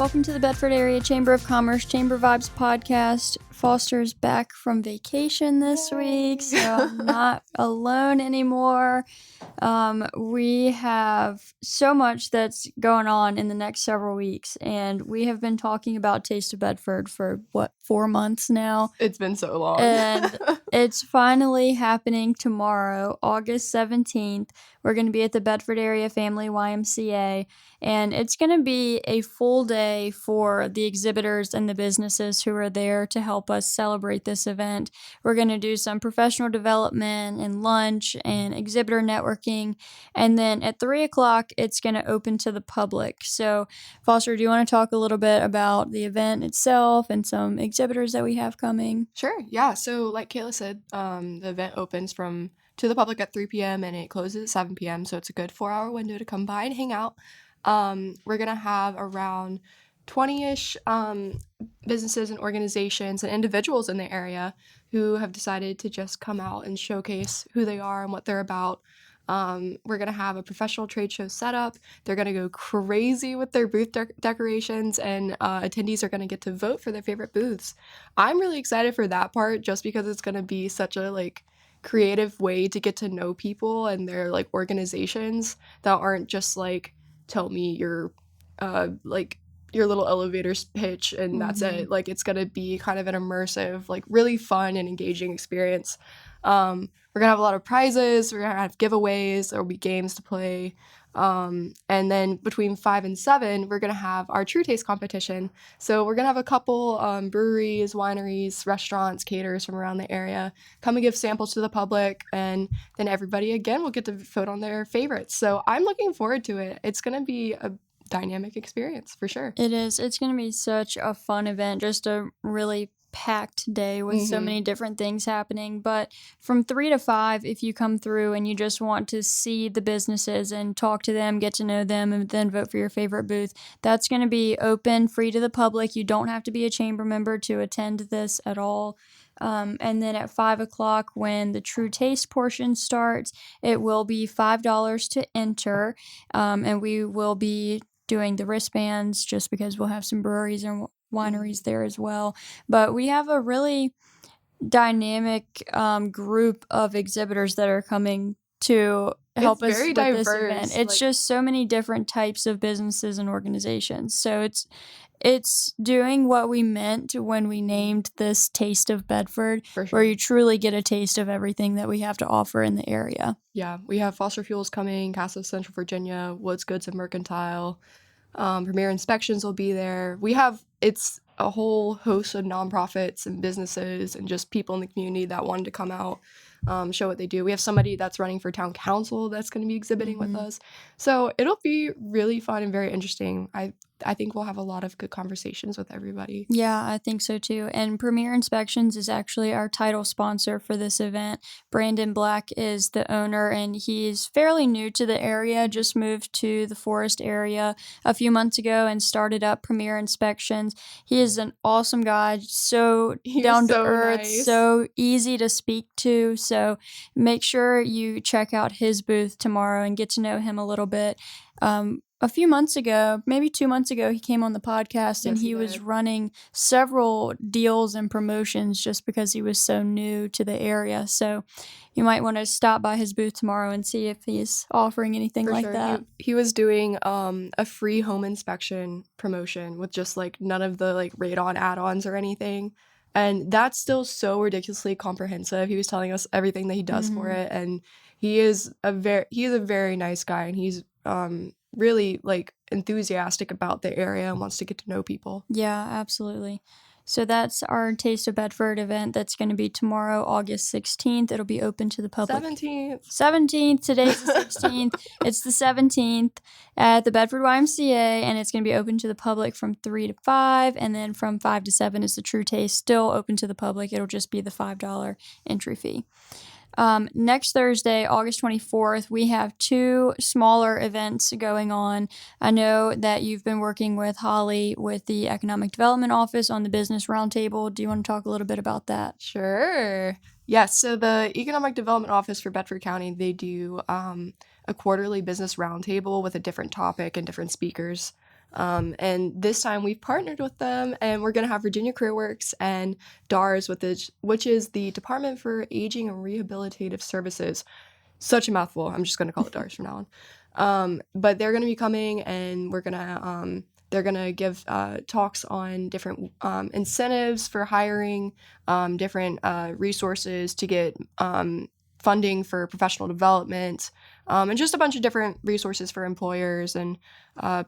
welcome to the Bedford Area Chamber of Commerce Chamber Vibes podcast. Foster's back from vacation this week, so I'm not alone anymore. We have so much that's going on in the next several weeks, and we have been talking about Taste of Bedford for, 4 months now? It's been so long. And it's finally happening tomorrow, August 17th. We're going to be at the Bedford Area Family YMCA, and it's going to be a full day for the exhibitors and the businesses who are there to help us celebrate this event. We're going to do some professional development and lunch and exhibitor networking, and then at 3 o'clock, it's going to open to the public. So, Foster, do you want to talk a little bit about the event itself and some exhibitors that we have coming? Sure, yeah. So like Kayla said, the event opens to the public at 3 p.m. and it closes at 7 p.m. So it's a good 4-hour window to come by and hang out. We're going to have around 20-ish businesses and organizations and individuals in the area who have decided to just come out and showcase who they are and what they're about. We're going to have a professional trade show set up. They're going to go crazy with their booth decorations, and attendees are going to get to vote for their favorite booths. I'm really excited for that part just because it's going to be such a creative way to get to know people and their organizations that aren't just tell me your little elevator pitch and that's it. It's going to be kind of an immersive, really fun and engaging experience. We're gonna have a lot of prizes. We're gonna have giveaways. There will be games to play. And then between 5 and 7, we're gonna have our True Taste competition. So we're gonna have a couple breweries, wineries, restaurants, caterers from around the area come and give samples to the public, and then everybody again will get to vote on their favorites. So I'm looking forward to it. It's gonna be a dynamic experience for sure. It is. It's gonna be such a fun event. Just a really packed day with so many different things happening. But from 3 to 5, if you come through and you just want to see the businesses and talk to them, get to know them, and then vote for your favorite booth, that's going to be open, free to the public. You don't have to be a chamber member to attend this at all. And then at 5 o'clock, when the True Taste portion starts, it will be $5 to enter, and we will be doing the wristbands just because we'll have some breweries and wineries there as well. But we have a really dynamic group of exhibitors that are coming to help us with this event. It's just so many different types of businesses and organizations. So it's doing what we meant when we named this Taste of Bedford, where you truly get a taste of everything that we have to offer in the area. Yeah, we have Foster Fuels coming, Casa Central Virginia, Woods Goods and Mercantile. Premier Inspections will be there. It's a whole host of nonprofits and businesses and just people in the community that wanted to come out, show what they do. We have somebody that's running for town council that's going to be exhibiting with us. So it'll be really fun and very interesting. I think we'll have a lot of good conversations with everybody. Yeah, I think so too. And Premier Inspections is actually our title sponsor for this event. Brandon Black is the owner, and he's fairly new to the area, just moved to the Forest area a few months ago and started up Premier Inspections. He is an awesome guy, so down to earth, nice. So easy to speak to. So make sure you check out his booth tomorrow and get to know him a little bit. A few months ago, maybe 2 months ago, he came on the podcast and he was running several deals and promotions just because he was so new to the area. So you might want to stop by his booth tomorrow and see if he's offering anything like that. He was doing a free home inspection promotion with just none of the radon add-ons or anything. And that's still so ridiculously comprehensive. He was telling us everything that he does for it, and he is a very nice guy, and he's really enthusiastic about the area and wants to get to know people. Yeah, absolutely. So that's our Taste of Bedford event that's going to be tomorrow, August 16th. It'll be open to the public. 17th. Today's the 16th. It's the 17th at the Bedford YMCA, and it's going to be open to the public from 3 to 5, and then from 5 to 7 is the True Taste, still open to the public. It'll just be the $5 entry fee. Next Thursday, August 24th, we have 2 smaller events going on. I know that you've been working with Holly with the Economic Development Office on the Business Roundtable. Do you want to talk a little bit about that? Sure. Yes, so the Economic Development Office for Bedford County, they do a quarterly business roundtable with a different topic and different speakers. And this time we've partnered with them, and we're going to have Virginia CareerWorks and DARS, which is the Department for Aging and Rehabilitative Services. Such a mouthful. I'm just going to call it DARS from now on. But they're going to be coming, and they're going to give talks on different incentives for hiring, different resources to get funding for professional development, and just a bunch of different resources for employers and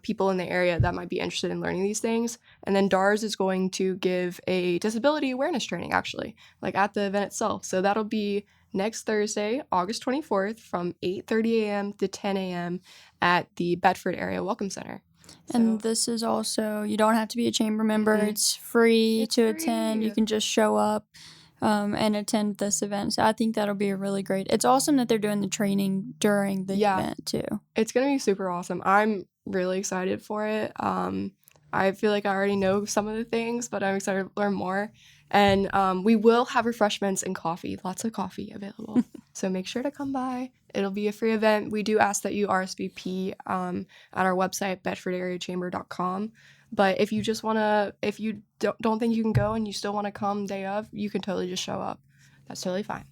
people in the area that might be interested in learning these things. And then DARS is going to give a disability awareness training, actually, like at the event itself. So that'll be next Thursday, August 24th from 8:30 a.m. to 10 a.m. at the Bedford Area Welcome Center. And this is also, you don't have to be a chamber member. It's free to attend. You can just show up and attend this event. So I think that'll be a really great. It's awesome that they're doing the training during the event too. It's going to be super awesome. I'm really excited for it. I feel like I already know some of the things, but I'm excited to learn more. And we will have refreshments and coffee, lots of coffee available. So make sure to come by. It'll be a free event. We do ask that you RSVP at our website, bedfordareachamber.com. But if you just want to, if you don't think you can go and you still want to come day of, you can totally just show up. That's totally fine.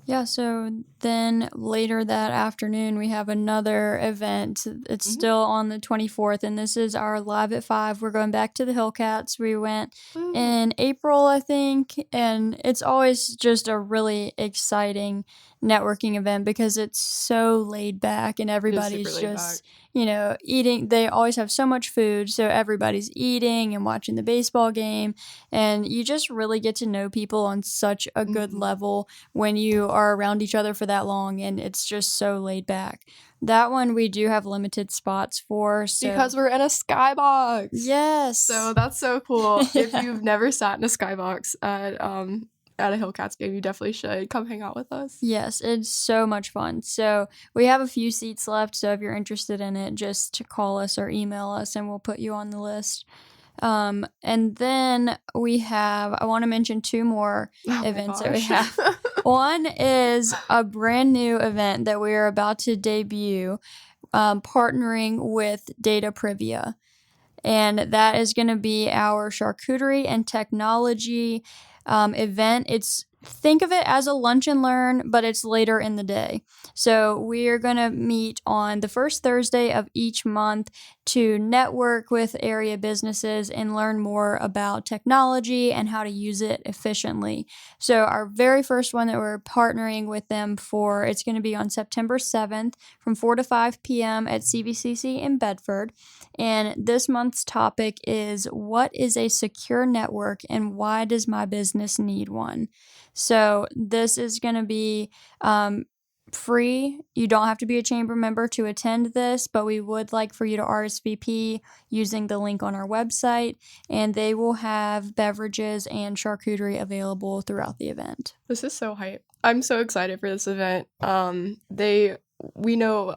Yeah, so then later that afternoon, we have another event. It's still on the 24th, and this is our Live at 5. We're going back to the Hillcats. We went in April, I think, and it's always just a really exciting networking event because it's so laid back and everybody's just, eating. They always have so much food, so everybody's eating and watching the baseball game, and you just really get to know people on such a good level when you are around each other for that long, and it's just so laid back. That one we do have limited spots for, because we're in a skybox. Yes. So that's so cool. If you've never sat in a skybox at a Hillcats game, you definitely should come hang out with us. Yes, it's so much fun. So we have a few seats left, so if you're interested in it, just call us or email us and we'll put you on the list. And then we have, I want to mention 2 more events that we have. One is a brand new event that we are about to debut, partnering with Data Privia. And that is going to be our charcuterie and technology event. Think of it as a lunch and learn, but it's later in the day. So we are going to meet on the first Thursday of each month to network with area businesses and learn more about technology and how to use it efficiently. So our very first one that we're partnering with them for, it's going to be on September 7th from 4 to 5 p.m. at CVCC in Bedford. And this month's topic is, what is a secure network and why does my business need one? So this is going to be free. You don't have to be a chamber member to attend this, but we would like for you to RSVP using the link on our website, and they will have beverages and charcuterie available throughout the event. This is so hype. I'm so excited for this event. We know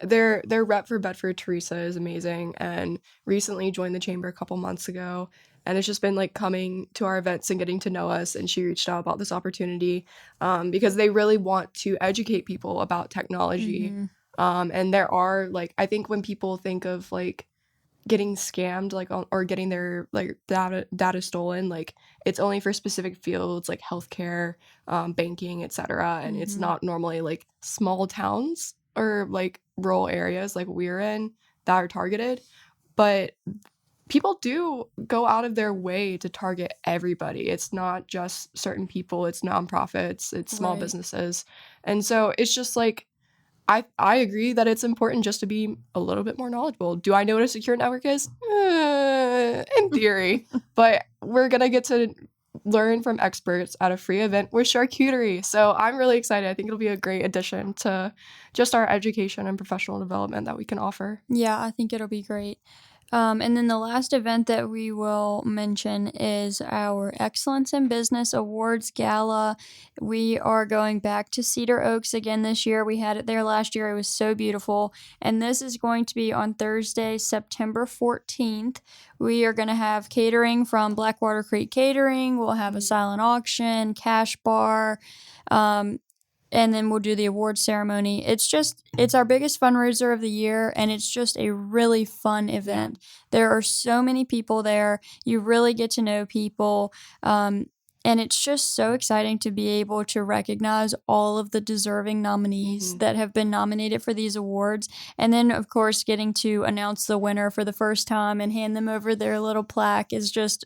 their rep for Bedford, Teresa, is amazing and recently joined the chamber a couple months ago. And it's just been like coming to our events and getting to know us. And she reached out about this opportunity because they really want to educate people about technology. And there are like, I think when people think of like getting scammed, like or getting their like data stolen, like it's only for specific fields like healthcare, banking, etc. And it's not normally like small towns or like rural areas like we're in that are targeted. But people do go out of their way to target everybody. It's not just certain people, it's nonprofits, it's small businesses. And so it's just like, I agree that it's important just to be a little bit more knowledgeable. Do I know what a secure network is? In theory. But we're going to get to learn from experts at a free event with charcuterie. So I'm really excited. I think it'll be a great addition to just our education and professional development that we can offer. Yeah, I think it'll be great. And then the last event that we will mention is our Excellence in Business Awards Gala. We are going back to Cedar Oaks again this year. We had it there last year. It was so beautiful. And this is going to be on Thursday, September 14th. We are going to have catering from Blackwater Creek Catering. We'll have a silent auction, cash bar. and then we'll do the award ceremony. It's our biggest fundraiser of the year, and it's just a really fun event. There are so many people there. You really get to know people. And it's just so exciting to be able to recognize all of the deserving nominees that have been nominated for these awards. And then, of course, getting to announce the winner for the first time and hand them over their little plaque it's just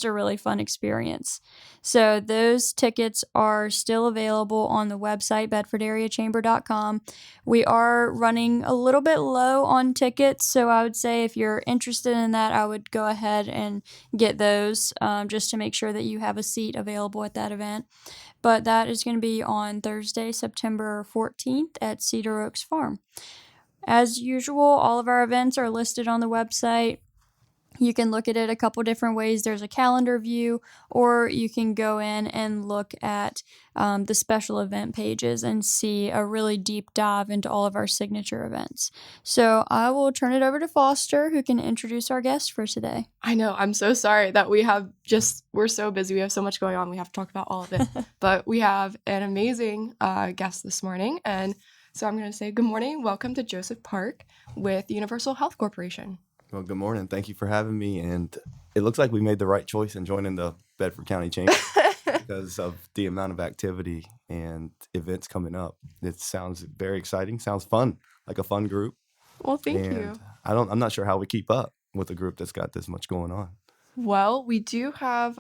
a really fun experience. So those tickets are still available on the website, bedfordareachamber.com. We are running a little bit low on tickets, so I would say if you're interested in that, I would go ahead and get those just to make sure that you have a seat available at that event. But that is going to be on Thursday, September 14th at Cedar Oaks Farm. As usual, all of our events are listed on the website. You can look at it a couple different ways. There's a calendar view, or you can go in and look at the special event pages and see a really deep dive into all of our signature events. So I will turn it over to Foster, who can introduce our guest for today. I know. I'm so sorry that we're so busy. We have so much going on. We have to talk about all of it. But we have an amazing guest this morning. And so I'm going to say good morning. Welcome to Joseph Park with Universal Health Corporation. Well, good morning. Thank you for having me. And it looks like we made the right choice in joining the Bedford County Chamber because of the amount of activity and events coming up. It sounds very exciting. Sounds fun, like a fun group. Well, thank you. I'm not sure how we keep up with a group that's got this much going on. Well, we do have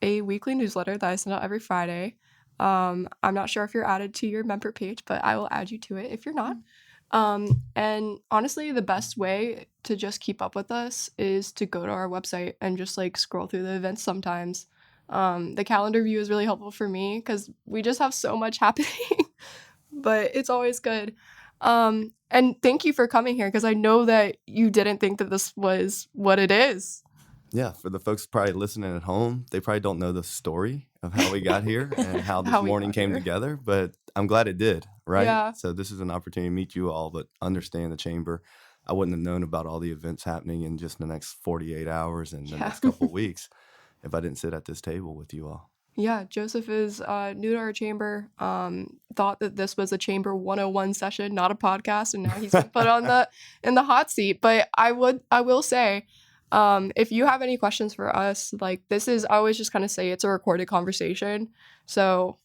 a weekly newsletter that I send out every Friday. I'm not sure if you're added to your member page, but I will add you to it if you're not. And honestly, the best way to just keep up with us is to go to our website and just like scroll through the events sometimes. The calendar view is really helpful for me because we just have so much happening, but it's always good. And thank you for coming here because I know that you didn't think that this was what it is. Yeah, for the folks probably listening at home, they probably don't know the story of how we got here and how this morning came together, but I'm glad it did, right? Yeah. So this is an opportunity to meet you all, but understand the chamber. I wouldn't have known about all the events happening in just the next 48 hours and the next couple of weeks if I didn't sit at this table with you all. Yeah, Joseph is new to our chamber, thought that this was a Chamber 101 session, not a podcast, and now he's been put on in the hot seat. But I will say, if you have any questions for us, like this is, I always just kind of say it's a recorded conversation. So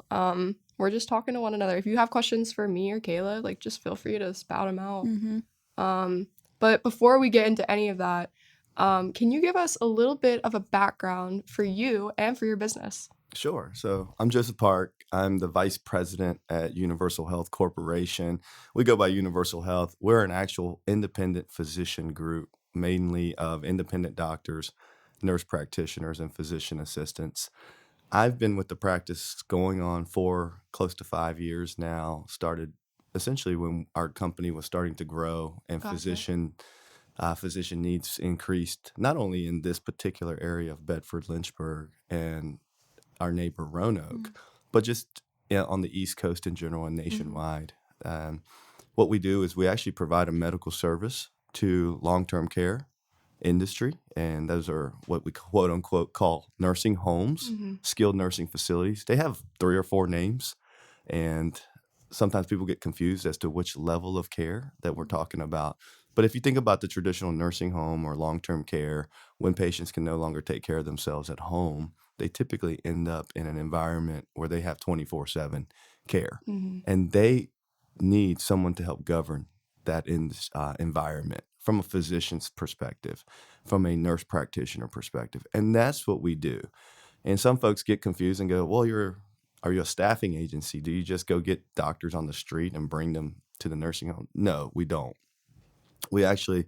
we're just talking to one another. If you have questions for me or Kayla, like just feel free to spout them out. But before we get into any of that, can you give us a little bit of a background for you and for your business? Sure. So I'm Joseph Park. I'm the vice president at Universal Health Corporation. We go by Universal Health. We're an actual independent physician group, mainly of independent doctors, nurse practitioners, and physician assistants. I've been with the practice going on for close to 5 years now. Started essentially when our company was starting to grow and physician needs increased, not only in this particular area of Bedford, Lynchburg, and our neighbor Roanoke, but just on the East Coast in general and nationwide. What we do is we actually provide a medical service to long-term care industry, and those are what we quote unquote call nursing homes, skilled nursing facilities. They have 3 or 4 names, and sometimes people get confused as to which level of care that we're talking about. But if you think about the traditional nursing home or long-term care, when patients can no longer take care of themselves at home, they typically end up in an environment where they have 24/7 care. And they need someone to help govern that environment from a physician's perspective, from a nurse practitioner perspective. And that's what we do. And some folks get confused and go, well, are you a staffing agency? Do you just go get doctors on the street and bring them to the nursing home? No, we don't. We actually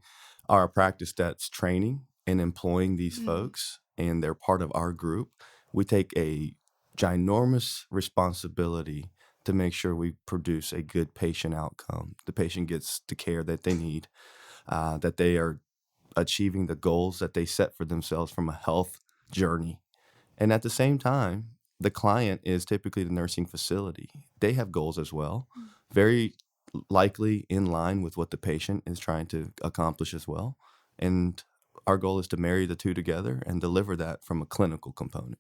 are a practice that's training and employing these folks, and they're part of our group. We take a ginormous responsibility to make sure we produce a good patient outcome. The patient gets the care that they need, that they are achieving the goals that they set for themselves from a health journey. And at the same time, the client is typically the nursing facility. They have goals as well, very likely in line with what the patient is trying to accomplish as well. And our goal is to marry the two together and deliver that from a clinical component.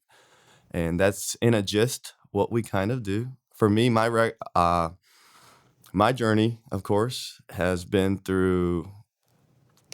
And that's in a gist what we kind of do For me, my journey, of course, has been through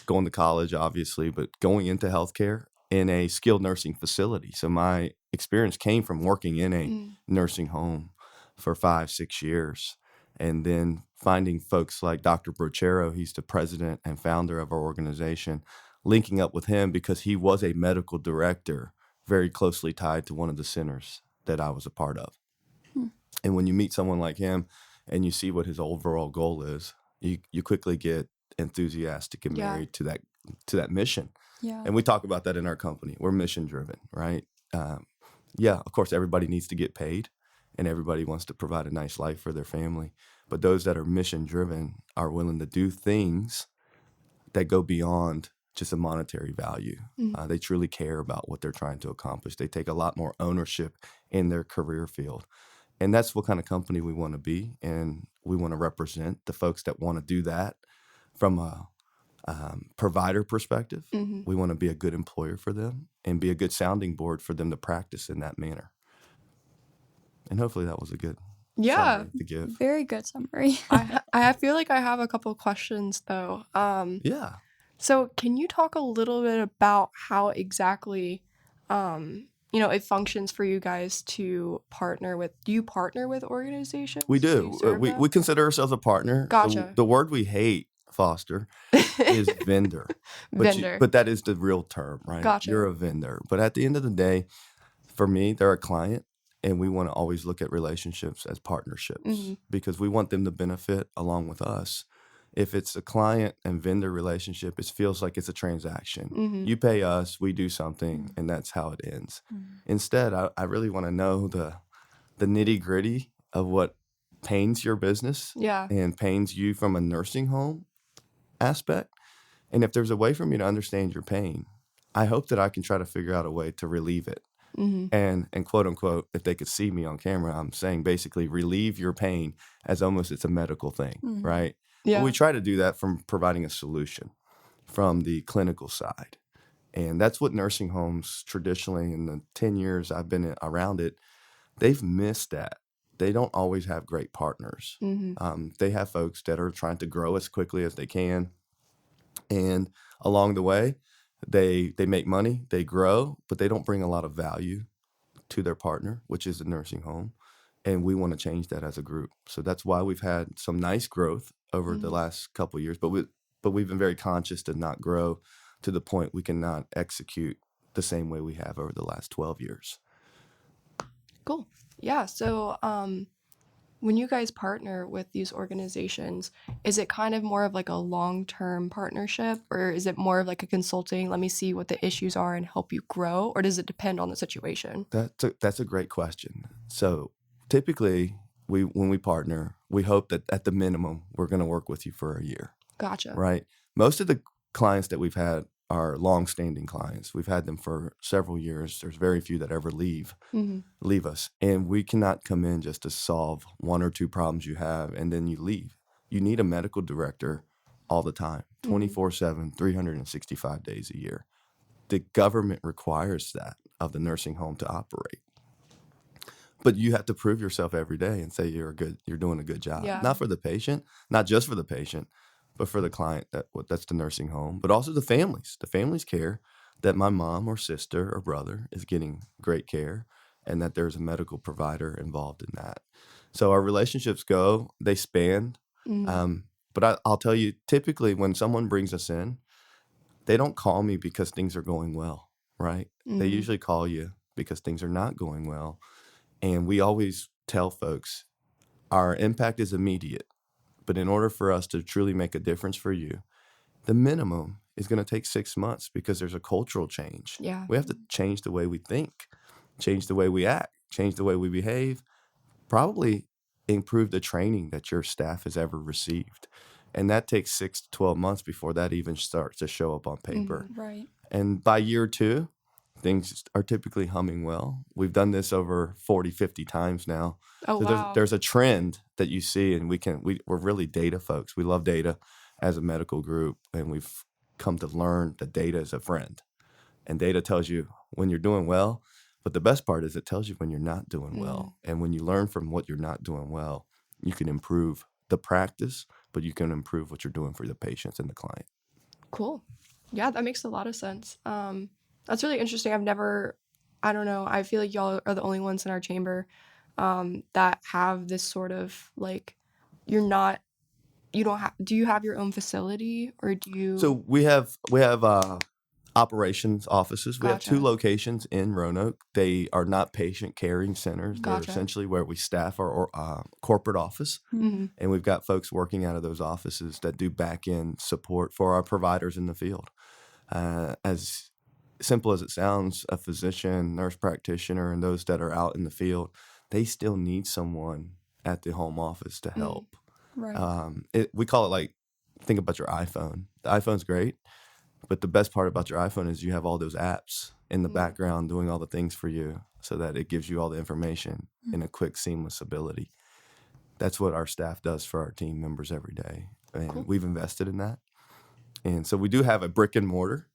going to college, obviously, but going into healthcare in a skilled nursing facility. So my experience came from working in a nursing home for 5-6 years, and then finding folks like Dr. Brochero, he's the president and founder of our organization, linking up with him because he was a medical director very closely tied to one of the centers that I was a part of. And when you meet someone like him and you see what his overall goal is, you quickly get enthusiastic and married to that mission. Yeah. And we talk about that in our company. We're mission driven, right? Yeah, of course, everybody needs to get paid and everybody wants to provide a nice life for their family. But those that are mission driven are willing to do things that go beyond just a monetary value. They truly care about what they're trying to accomplish. They take a lot more ownership in their career field. And that's what kind of company we want to be. And we want to represent the folks that want to do that from a provider perspective. We want to be a good employer for them and be a good sounding board for them to practice in that manner. And hopefully that was a good summary to give. Very good summary. I feel like I have a couple questions though. Yeah. So can you talk a little bit about how exactly, it functions for you guys to partner with? Do you partner with organizations? We Do do. you serve them? We consider ourselves a partner. Gotcha. The word we hate, Foster, is vendor. Vendor. But that is the real term, right? Gotcha. You're a vendor. But at the end of the day, for me, they're a client, and we want to always look at relationships as partnerships because we want them to benefit along with us. If it's a client and vendor relationship, it feels like it's a transaction. You pay us, we do something, and that's how it ends. Instead, I really want to know the nitty gritty of what pains your business and pains you from a nursing home aspect. And if there's a way for me to understand your pain, I hope that I can try to figure out a way to relieve it. And quote unquote, if they could see me on camera, I'm saying basically relieve your pain as almost it's a medical thing, right? Yeah. But we try to do that from providing a solution from the clinical side. And that's what nursing homes traditionally, in the 10 years I've been around it, they've missed that. They don't always have great partners. They have folks that are trying to grow as quickly as they can. And along the way, they make money, they grow, but they don't bring a lot of value to their partner, which is the nursing home. And we want to change that as a group. So that's why we've had some nice growth over the last couple of years. But we've been very conscious to not grow to the point we cannot execute the same way we have over the last 12 years. Cool. Yeah. So when you guys partner with these organizations, is it kind of more of like a long-term partnership, or is it more of like a consulting, let me see what the issues are and help you grow, or does it depend on the situation? That's a great question. So typically, when we partner, we hope that at the minimum, we're going to work with you for a year. Gotcha. Right? Most of the clients that we've had are long-standing clients. We've had them for several years. There's very few that ever leave us. And we cannot come in just to solve one or two problems you have and then you leave. You need a medical director all the time, 24/7, 365 days a year. The government requires that of the nursing home to operate. But you have to prove yourself every day and say you're doing a good job. Yeah. Not for the patient, not just for the patient, but for the client, that's the nursing home, but also the families. The families care that my mom or sister or brother is getting great care and that there's a medical provider involved in that. So our relationships they span. But I'll tell you, typically when someone brings us in, they don't call me because things are going well, right? They usually call you because things are not going well. And we always tell folks our impact is immediate. But in order for us to truly make a difference for you, the minimum is going to take 6 months because there's a cultural change. Yeah. We have to change the way we think, change the way we act, change the way we behave, probably improve the training that your staff has ever received. And that takes 6 to 12 months before that even starts to show up on paper. Right. And by year 2, things are typically humming well. We've done this over 40, 50 times now. Oh, So wow. there's a trend that you see, and we're really data folks. We love data as a medical group, and we've come to learn that data is a friend. And data tells you when you're doing well, But the best part is it tells you when you're not doing well. And when you learn from what you're not doing well, you can improve the practice, but you can improve what you're doing for the patients and the client. Cool. Yeah, that makes a lot of sense. That's really interesting. I don't know, I feel like y'all are the only ones in our chamber that have this sort of like, do you have your own facility or do you? So we have operations offices. We have Gotcha. 2 locations in Roanoke. They are not patient caring centers. Gotcha. They're essentially where we staff our corporate office. Mhm. And we've got folks working out of those offices that do back end support for our providers in the field. As simple as it sounds, a physician, nurse practitioner, and those that are out in the field, they still need someone at the home office to help. Right. We call it like, think about your iPhone. The iPhone's great, but the best part about your iPhone is you have all those apps in the background doing all the things for you so that it gives you all the information in a quick, seamless ability. That's what our staff does for our team members every day. And we've invested in that. And so we do have a brick and mortar,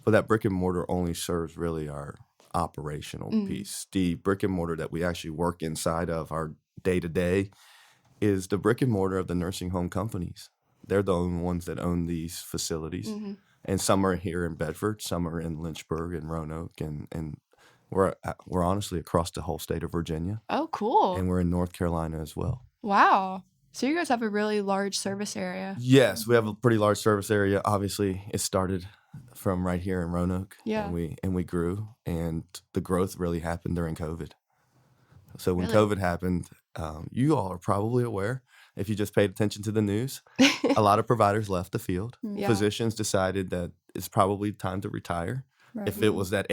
but that brick and mortar only serves really our operational piece. The brick and mortar that we actually work inside of our day-to-day is the brick and mortar of the nursing home companies. They're the only ones that own these facilities. And some are here in Bedford, some are in Lynchburg and Roanoke, and we're honestly across the whole state of Virginia. Oh, cool. And we're in North Carolina as well. Wow. So you guys have a really large service area. Yes, we have a pretty large service area. Obviously, it started from right here in Roanoke. Yeah. And we grew, and the growth really happened during COVID. So when Really? COVID happened, you all are probably aware, if you just paid attention to the news, a lot of providers left the field. Yeah. Physicians decided that it's probably time to retire. Right. If it was that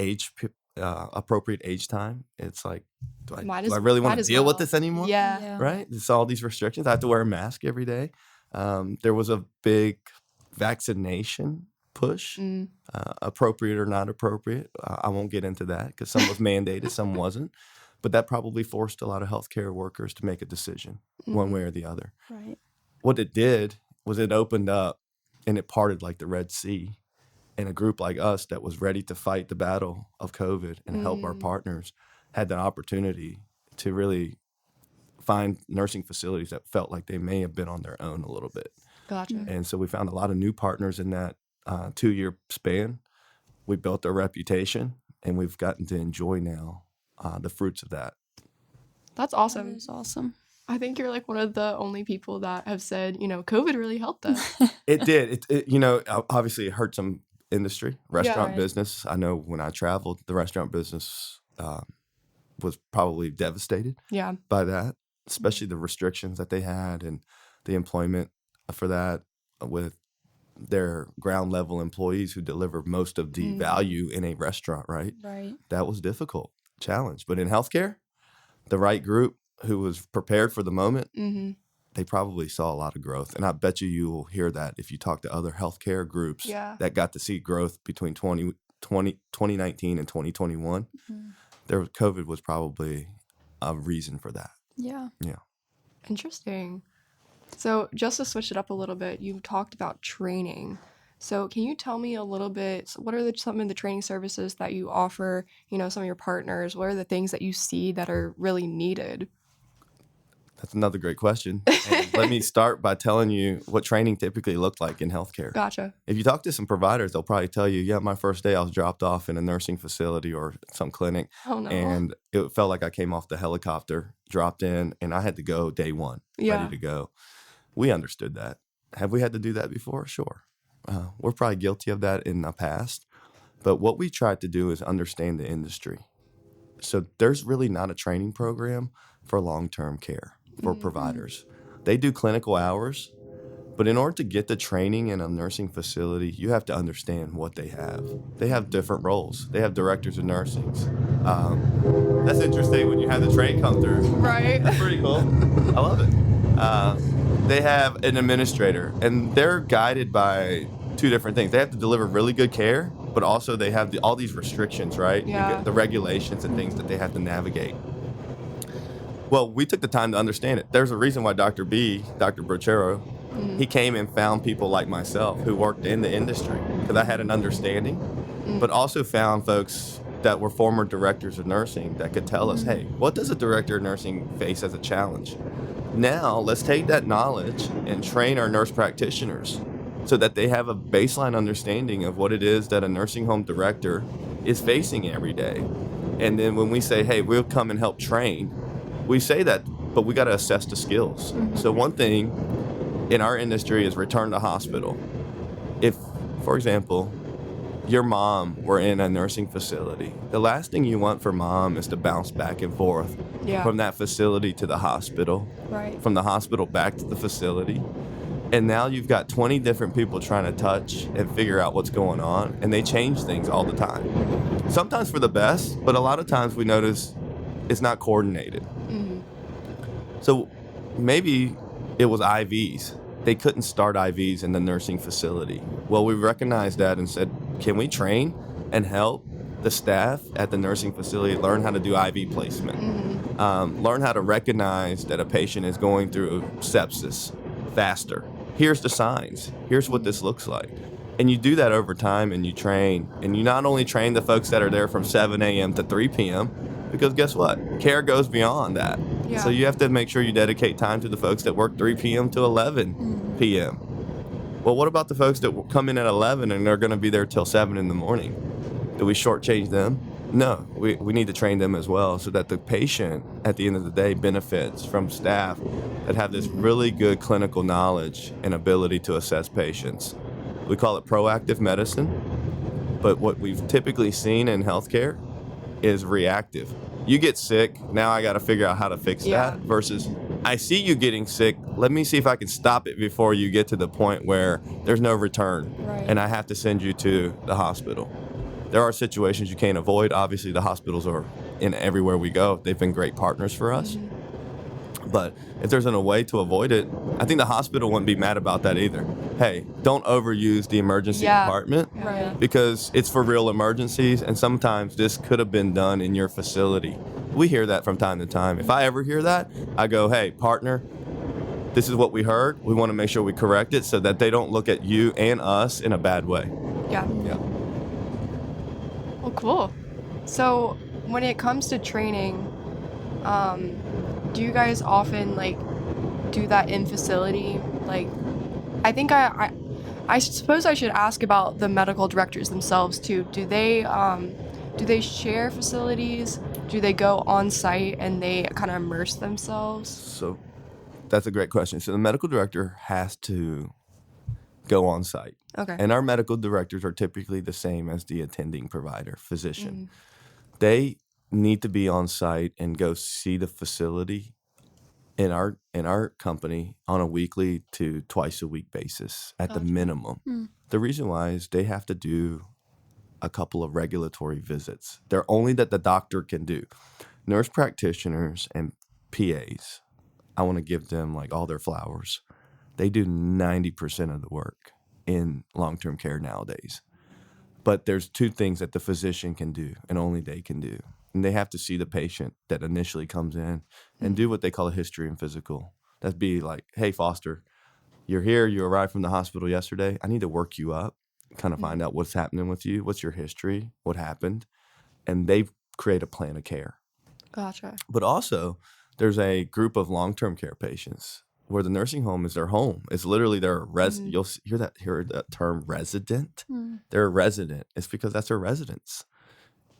appropriate age time, it's like, do I really might want to as deal with well. this anymore? Yeah. Right? It's all these restrictions. I have to wear a mask every day. There was a big vaccination push, appropriate or not appropriate. I won't get into that because some was mandated, some wasn't. But that probably forced a lot of healthcare workers to make a decision one way or the other. Right. What it did was it opened up and it parted like the Red Sea. And a group like us that was ready to fight the battle of COVID and help our partners had the opportunity to really find nursing facilities that felt like they may have been on their own a little bit. Gotcha. And so we found a lot of new partners in that 2-year span. We built our reputation, and we've gotten to enjoy now the fruits of that. That's awesome. That is awesome. I think you're like one of the only people that have said, COVID really helped us. It did. Obviously it hurt some industry, restaurant Right. business. I know when I traveled, the restaurant business was probably devastated Yeah. by that, especially the restrictions that they had and the employment for that with their ground level employees who deliver most of the value in a restaurant, right? Right. That was difficult, challenge. But in healthcare, the right group who was prepared for the moment, they probably saw a lot of growth. And I bet you will hear that if you talk to other healthcare groups that got to see growth between 2019 and 2021. COVID was probably a reason for that. Yeah. Yeah. Interesting. So just to switch it up a little bit, you talked about training. So can you tell me a little bit, what are some of the training services that you offer, some of your partners? What are the things that you see that are really needed? That's another great question. And let me start by telling you what training typically looked like in healthcare. Gotcha. If you talk to some providers, they'll probably tell you, my first day I was dropped off in a nursing facility or some clinic. Oh, no. And it felt like I came off the helicopter, dropped in, and I had to go day one, ready to go. We understood that. Have we had to do that before? Sure. We're probably guilty of that in the past. But what we tried to do is understand the industry. So there's really not a training program for long-term care for providers. They do clinical hours, but in order to get the training in a nursing facility, you have to understand what they have. They have different roles. They have directors of nursing. That's interesting when you have the train come through. Right. That's pretty cool. I love it. They have an administrator, and they're guided by 2 different things. They have to deliver really good care, but also they have all these restrictions, right? Yeah. The regulations and things that they have to navigate. Well, we took the time to understand it. There's a reason why Dr. Brochero, he came and found people like myself who worked in the industry because I had an understanding, but also found folks that were former directors of nursing that could tell us, hey, what does a director of nursing face as a challenge? Now, let's take that knowledge and train our nurse practitioners so that they have a baseline understanding of what it is that a nursing home director is facing every day. And then when we say, hey, we'll come and help train, we say that, but we got to assess the skills. So one thing in our industry is return to hospital. If, for example, your mom were in a nursing facility, the last thing you want for mom is to bounce back and forth from that facility to the hospital, from the hospital back to the facility. And now you've got 20 different people trying to touch and figure out what's going on, and they change things all the time. Sometimes for the best, but a lot of times we notice it's not coordinated. So maybe it was IVs. They couldn't start IVs in the nursing facility. Well, we recognized that and said, can we train and help the staff at the nursing facility learn how to do IV placement? Learn how to recognize that a patient is going through sepsis faster. Here's the signs. Here's what this looks like. And you do that over time, and you train. And you not only train the folks that are there from 7 a.m. to 3 p.m., because guess what? Care goes beyond that. So you have to make sure you dedicate time to the folks that work 3 p.m. to 11 p.m. Well, what about the folks that come in at 11 and they're going to be there till 7 in the morning? Do we shortchange them? No, we need to train them as well so that the patient at the end of the day benefits from staff that have this really good clinical knowledge and ability to assess patients. We call it proactive medicine, but what we've typically seen in healthcare is reactive. You get sick, now I got to figure out how to fix that, versus I see you getting sick, let me see if I can stop it before you get to the point where there's no return and I have to send you to the hospital. There are situations you can't avoid. Obviously, the hospitals are in everywhere we go. They've been great partners for us. But if there's a way to avoid it, I think the hospital wouldn't be mad about that either. Hey, don't overuse the emergency department because it's for real emergencies, and sometimes this could have been done in your facility. We hear that from time to time. If I ever hear that, I go, hey, partner, this is what we heard. We want to make sure we correct it so that they don't look at you and us in a bad way. Yeah. Well, cool. So when it comes to training, do you guys often do that in facility? I think I suppose I should ask about the medical directors themselves too. Do they share facilities? Do they go on site and they kind of immerse themselves? So that's a great question. So the medical director has to go on site. Okay. And our medical directors are typically the same as the attending provider, physician. They need to be on site and go see the facility in our company on a weekly to twice a week basis at the minimum. The reason why is they have to do a couple of regulatory visits. They're only that the doctor can do. Nurse practitioners and PAs, I want to give them all their flowers. They do 90% of the work in long-term care nowadays. But there's two things that the physician can do and only they can do. And they have to see the patient that initially comes in and do what they call a history and physical. That'd be like, hey, Foster, you're here. You arrived from the hospital yesterday. I need to work you up, kind of find out what's happening with you. What's your history? What happened? And they create a plan of care. Gotcha. But also, there's a group of long-term care patients where the nursing home is their home. It's literally their You'll hear that term resident. They're a resident. It's because that's their residence.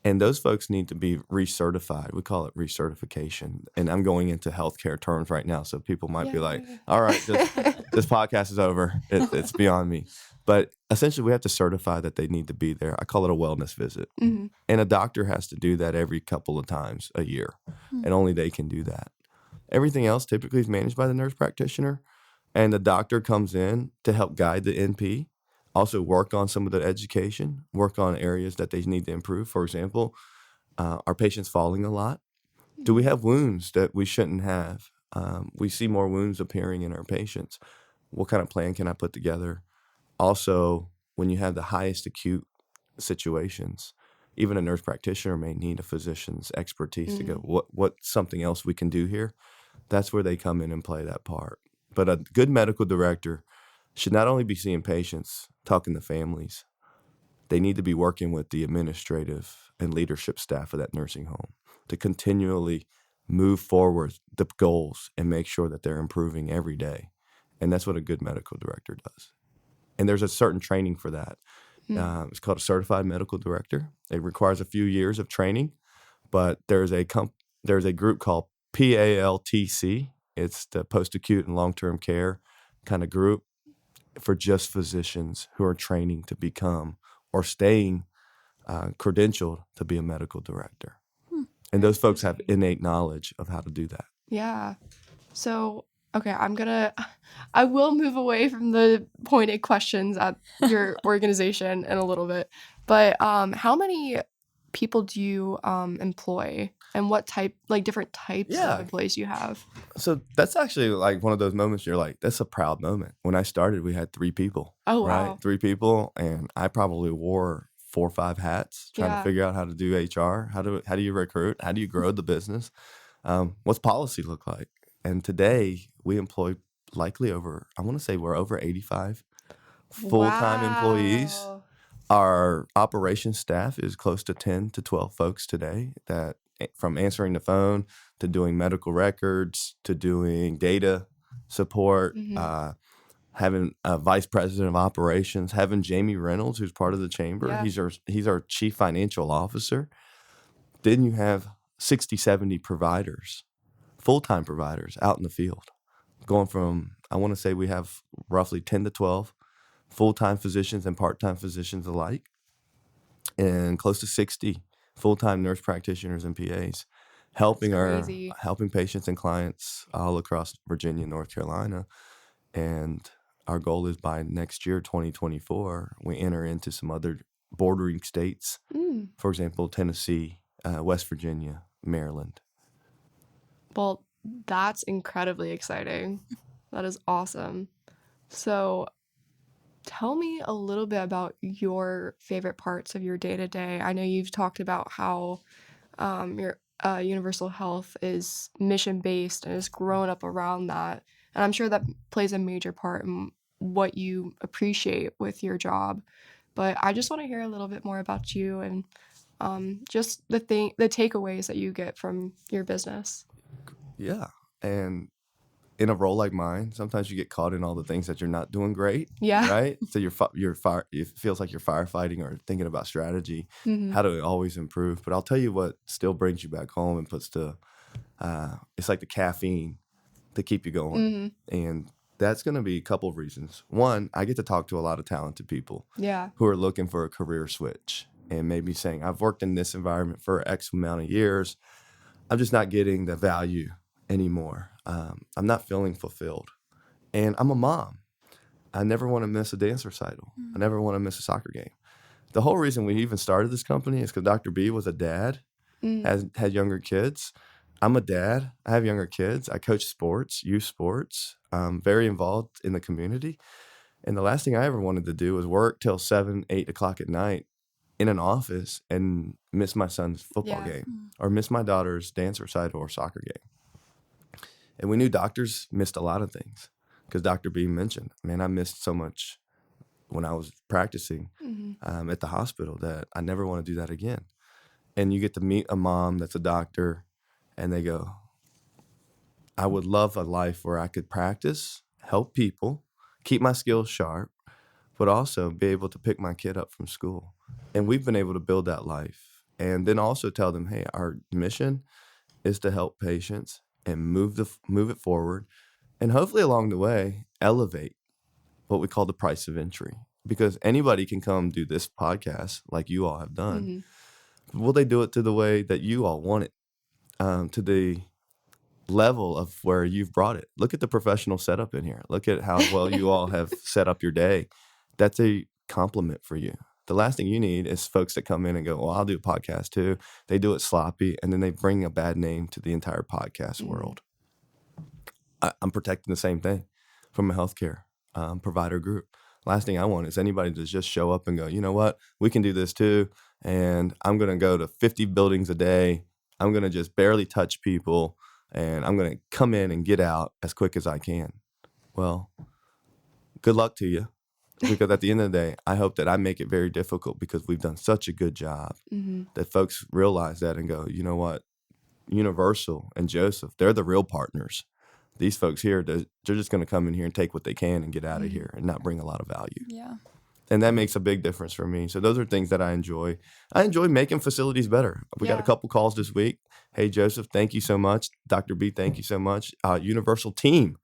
And those folks need to be recertified. We call it recertification. And I'm going into healthcare terms right now, so people might be like, all right, this podcast is over. It's beyond me. But essentially, we have to certify that they need to be there. I call it a wellness visit. And a doctor has to do that every couple of times a year, and only they can do that. Everything else typically is managed by the nurse practitioner, and the doctor comes in to help guide the NP, also work on some of the education, work on areas that they need to improve. For example, are patients falling a lot? Do we have wounds that we shouldn't have? We see more wounds appearing in our patients. What kind of plan can I put together? Also, when you have the highest acute situations, even a nurse practitioner may need a physician's expertise to go, what's something else we can do here? That's where they come in and play that part. But a good medical director should not only be seeing patients, talking to families. they need to be working with the administrative and leadership staff of that nursing home to continually move forward the goals and make sure that they're improving every day. And that's what a good medical director does. And there's a certain training for that. It's called a certified medical director. It requires a few years of training, but there's a group called PALTC. It's the post-acute and long-term care kind of group for just physicians who are training to become or staying credentialed to be a medical director. And those folks have innate knowledge of how to do that. Yeah. So, okay, I will move away from the pointed questions at your organization in a little bit. But how many people do you employ, and what different types of employees you have? So that's actually like one of those moments you're like, that's a proud moment. When I started, we had 3 people. Oh, right? wow. 3 people, and I probably wore 4 or 5 hats trying to figure out how to do HR, how do you recruit, how do you grow the business, what's policy look like. And today we employ likely over, I want to say we're over 85 full-time employees. Wow. Our operations staff is close to 10 to 12 folks today, that from answering the phone to doing medical records to doing data support, having a vice president of operations, having Jamie Reynolds, who's part of the chamber. Yeah. He's our chief financial officer. Then you have 60, 70 providers, full-time providers out in the field, going from, I want to say we have roughly 10 to 12 full-time physicians and part-time physicians alike, and close to 60 full-time nurse practitioners and PAs helping patients and clients all across Virginia, North Carolina. And our goal is by next year, 2024, we enter into some other bordering states. For example, Tennessee, West Virginia, Maryland. Well, that's incredibly exciting. That is awesome. So tell me a little bit about your favorite parts of your day-to-day. I know you've talked about how your Universal Health is mission-based and has grown up around that. And I'm sure that plays a major part in what you appreciate with your job. But I just want to hear a little bit more about you and just the takeaways that you get from your business. Yeah. And in a role like mine, sometimes you get caught in all the things that you're not doing great. Yeah. Right. So it feels like you're firefighting or thinking about strategy, how to always improve. But I'll tell you what still brings you back home and it's like the caffeine to keep you going. And that's going to be a couple of reasons. One, I get to talk to a lot of talented people who are looking for a career switch and maybe saying, I've worked in this environment for X amount of years. I'm just not getting the value anymore. I'm not feeling fulfilled. And I'm a mom. I never want to miss a dance recital. I never want to miss a soccer game. The whole reason we even started this company is because Dr. B was a dad, had younger kids. I'm a dad. I have younger kids. I coach sports, youth sports. I'm very involved in the community. And the last thing I ever wanted to do was work till 7, 8 o'clock at night in an office and miss my son's football game or miss my daughter's dance recital or soccer game. And we knew doctors missed a lot of things because Dr. B mentioned, man, I missed so much when I was practicing at the hospital that I never want to do that again. And you get to meet a mom that's a doctor and they go, I would love a life where I could practice, help people, keep my skills sharp, but also be able to pick my kid up from school. And we've been able to build that life. And then also tell them, hey, our mission is to help patients and move it forward. And hopefully along the way, elevate what we call the price of entry. Because anybody can come do this podcast like you all have done. Will they do it to the way that you all want it? To the level of where you've brought it. Look at the professional setup in here. Look at how well you all have set up your day. That's a compliment for you. The last thing you need is folks that come in and go, well, I'll do a podcast too. They do it sloppy, and then they bring a bad name to the entire podcast world. I'm protecting the same thing from a healthcare provider group. Last thing I want is anybody to just show up and go, you know what, we can do this too, and I'm going to go to 50 buildings a day. I'm going to just barely touch people, and I'm going to come in and get out as quick as I can. Well, good luck to you. because at the end of the day, I hope that I make it very difficult because we've done such a good job that folks realize that and go, you know what, Universal and Joseph, they're the real partners. These folks here, they're just going to come in here and take what they can and get out of here and not bring a lot of value. Yeah. And that makes a big difference for me. So those are things that I enjoy. I enjoy making facilities better. We got a couple calls this week. Hey, Joseph, thank you so much. Dr. B, thank you so much. Universal team,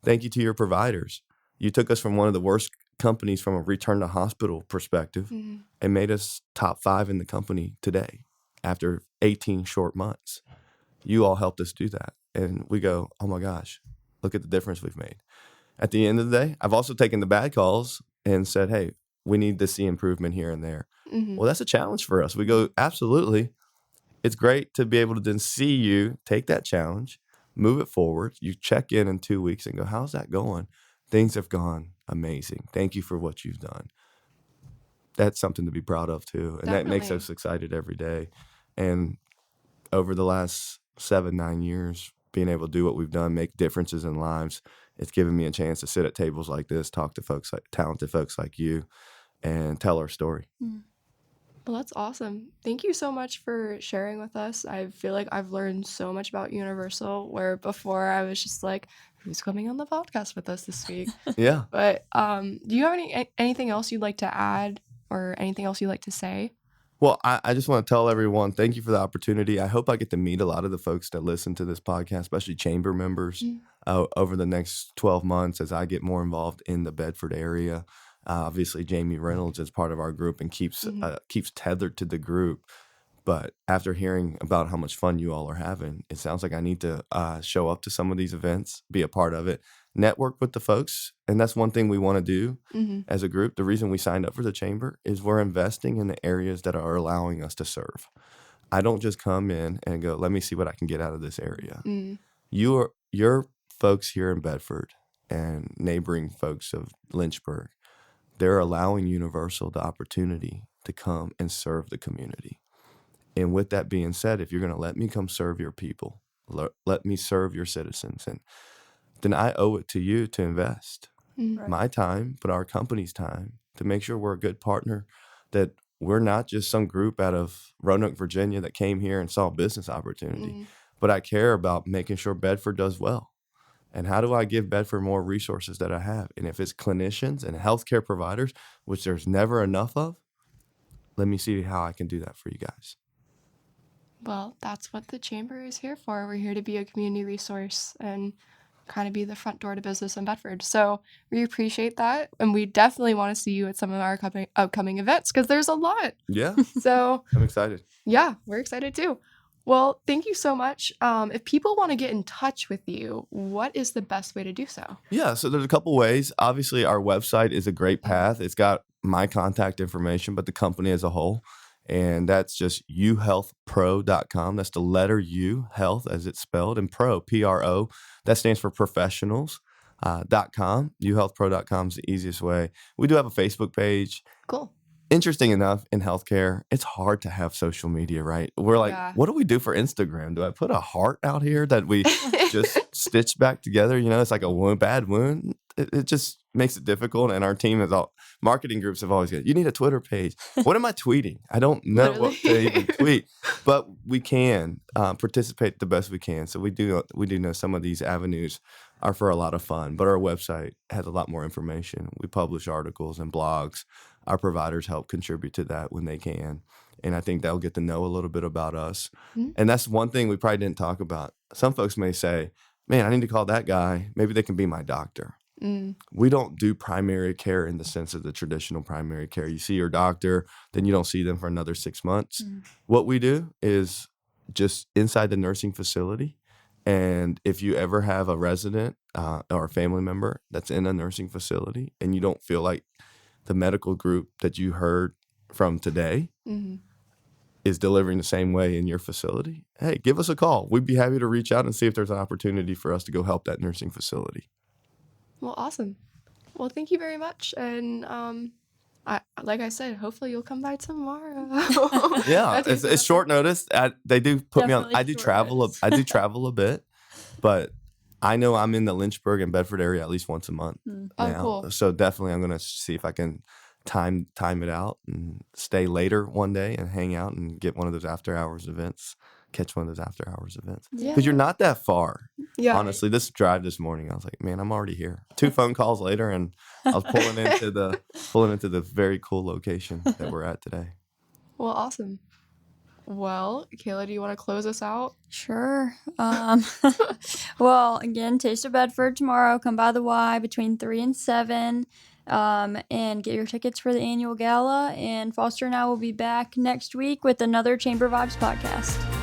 thank you to your providers. You took us from one of the worst companies from a return to hospital perspective and made us top 5 in the company today after 18 short months. You all helped us do that. And we go, oh my gosh, look at the difference we've made. At the end of the day, I've also taken the bad calls and said, hey, we need to see improvement here and there. Well, that's a challenge for us. We go, absolutely. It's great to be able to then see you take that challenge, move it forward. You check in 2 weeks and go, how's that going? Things have gone amazing. Thank you for what you've done. That's something to be proud of too. And that makes us excited every day. And over the last 7-9 years, being able to do what we've done, make differences in lives, it's given me a chance to sit at tables like this, talk to folks like talented folks like you, and tell our story. Well, that's awesome. Thank you so much for sharing with us. I feel like I've learned so much about Universal, where before I was just like, who's coming on the podcast with us this week? Yeah. But do you have anything else you'd like to add or anything else you'd like to say? Well, I just want to tell everyone, thank you for the opportunity. I hope I get to meet a lot of the folks that listen to this podcast, especially chamber members, over the next 12 months as I get more involved in the Bedford area. Obviously, Jamie Reynolds is part of our group and keeps tethered to the group. But after hearing about how much fun you all are having, it sounds like I need to show up to some of these events, be a part of it, network with the folks. And that's one thing we want to do as a group. The reason we signed up for the chamber is we're investing in the areas that are allowing us to serve. I don't just come in and go, let me see what I can get out of this area. Your folks here in Bedford and neighboring folks of Lynchburg, they're allowing Universal the opportunity to come and serve the community. And with that being said, if you're going to let me come serve your people, let me serve your citizens, and then I owe it to you to invest my time, but our company's time, to make sure we're a good partner, that we're not just some group out of Roanoke, Virginia that came here and saw a business opportunity, but I care about making sure Bedford does well. And how do I give Bedford more resources that I have? And if it's clinicians and healthcare providers, which there's never enough of, let me see how I can do that for you guys. Well, that's what the chamber is here for. We're here to be a community resource and kind of be the front door to business in Bedford. So we appreciate that. And we definitely want to see you at some of our upcoming events because there's a lot. Yeah. So I'm excited. Yeah, we're excited too. Well, thank you so much. If people want to get in touch with you, what is the best way to do so? Yeah, so there's a couple ways. Obviously, our website is a great path. It's got my contact information, but the company as a whole. And that's just uhealthpro.com. That's the letter U, health as it's spelled, and pro, P-R-O. That stands for professionals. .com. uhealthpro.com is the easiest way. We do have a Facebook page. Cool. Interesting enough, in healthcare, it's hard to have social media, right? We're like, what do we do for Instagram? Do I put a heart out here that we just stitch back together? You know, it's like a bad wound. It just makes it difficult. And our team marketing groups have always got, you need a Twitter page. What am I tweeting? I don't know what to even tweet, but we can participate the best we can. So we do know some of these avenues are for a lot of fun, but our website has a lot more information. We publish articles and blogs. Our providers help contribute to that when they can. And I think they'll get to know a little bit about us. And that's one thing we probably didn't talk about. Some folks may say, man, I need to call that guy. Maybe they can be my doctor. We don't do primary care in the sense of the traditional primary care. You see your doctor, then you don't see them for another 6 months. What we do is just inside the nursing facility. And if you ever have a resident or a family member that's in a nursing facility and you don't feel like the medical group that you heard from today is delivering the same way in your facility, hey, give us a call. We'd be happy to reach out and see if there's an opportunity for us to go help that nursing facility. Well, awesome. Well, thank you very much. And like I said, hopefully you'll come by tomorrow. Yeah, it's short notice. They do put me on. I do travel a bit, but I know I'm in the Lynchburg and Bedford area at least once a month Mm. Oh, now. cool. So definitely I'm going to see if I can time it out and stay later one day and hang out and get one of those after hours events, catch one of those after hours events. Yeah. Because you're not that far. Yeah. Honestly, this drive this morning, I was like, man, I'm already here. 2 phone calls later, and I was pulling into the very cool location that we're at today. Well, awesome. Well, Kayla, do you want to close us out? Sure. Well, again, Taste of Bedford tomorrow. Come by the Y between 3 and 7. And get your tickets for the annual gala. And Foster and I will be back next week with another Chamber Vibes podcast.